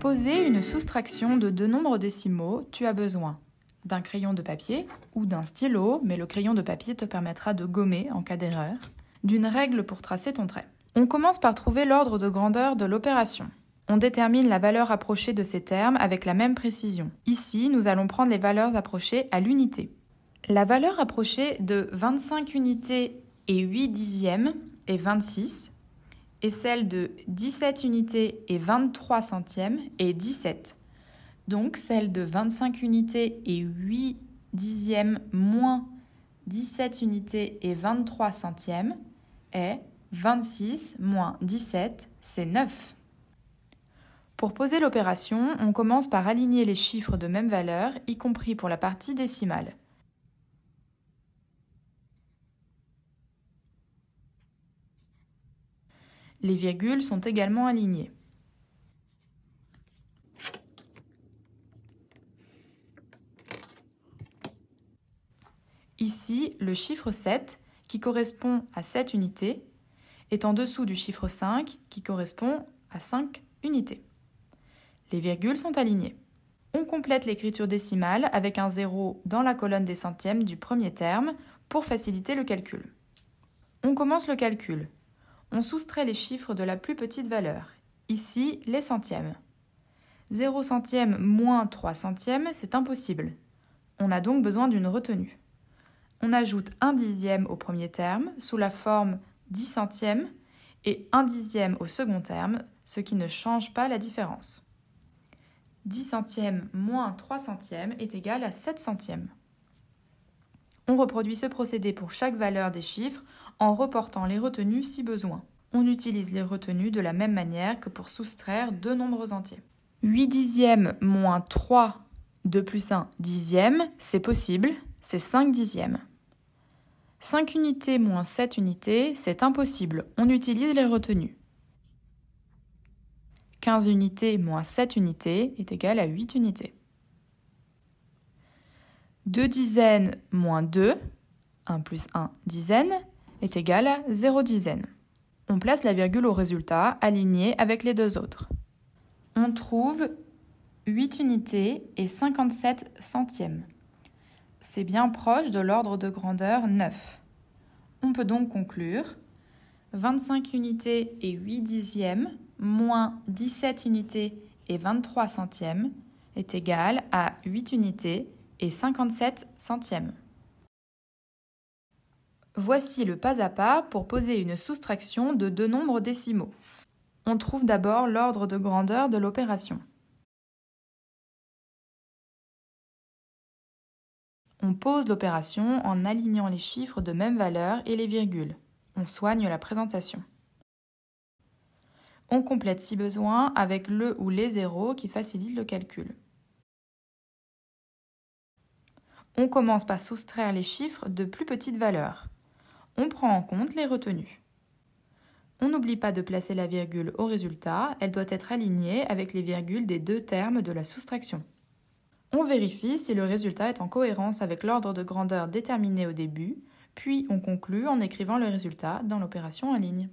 poser une soustraction de deux nombres décimaux, tu as besoin d'un crayon de papier ou d'un stylo, mais le crayon de papier te permettra de gommer en cas d'erreur, d'une règle pour tracer ton trait. On commence par trouver l'ordre de grandeur de l'opération. On détermine la valeur approchée de ces termes avec la même précision. Ici, nous allons prendre les valeurs approchées à l'unité. La valeur approchée de 25 unités et 8 dixièmes est 26, et celle de 17 unités et 23 centièmes est 17. Donc celle de 25 unités et 8 dixièmes moins 17 unités et 23 centièmes est 26 moins 17, c'est 9. Pour poser l'opération, on commence par aligner les chiffres de même valeur, y compris pour la partie décimale. Les virgules sont également alignées. Ici, le chiffre 7, qui correspond à 7 unités, est en dessous du chiffre 5, qui correspond à 5 unités. Les virgules sont alignées. On complète l'écriture décimale avec un 0 dans la colonne des centièmes du premier terme pour faciliter le calcul. On commence le calcul. On soustrait les chiffres de la plus petite valeur, ici les centièmes. 0 centième moins 3 centièmes, c'est impossible. On a donc besoin d'une retenue. On ajoute 1 dixième au premier terme sous la forme 10 centièmes et 1 dixième au second terme, ce qui ne change pas la différence. 10 centièmes moins 3 centièmes est égal à 7 centièmes. On reproduit ce procédé pour chaque valeur des chiffres en reportant les retenues si besoin. On utilise les retenues de la même manière que pour soustraire deux nombres entiers. 8 dixièmes moins 3, 2 plus 1 dixième, c'est possible, c'est 5 dixièmes. 5 unités moins 7 unités, c'est impossible, on utilise les retenues. 15 unités moins 7 unités est égal à 8 unités. 2 dizaines moins 2, 1 plus 1 dizaine, est égal à 0 dizaine. On place la virgule au résultat, aligné avec les deux autres. On trouve 8 unités et 57 centièmes. C'est bien proche de l'ordre de grandeur 9. On peut donc conclure 25 unités et 8 dixièmes moins 17 unités et 23 centièmes est égal à 8 unités et 57 centièmes. Voici le pas à pas pour poser une soustraction de deux nombres décimaux. On trouve d'abord l'ordre de grandeur de l'opération. On pose l'opération en alignant les chiffres de même valeur et les virgules. On soigne la présentation. On complète si besoin avec le ou les zéros qui facilitent le calcul. On commence par soustraire les chiffres de plus petites valeurs. On prend en compte les retenues. On n'oublie pas de placer la virgule au résultat, elle doit être alignée avec les virgules des deux termes de la soustraction. On vérifie si le résultat est en cohérence avec l'ordre de grandeur déterminé au début, puis on conclut en écrivant le résultat dans l'opération en ligne.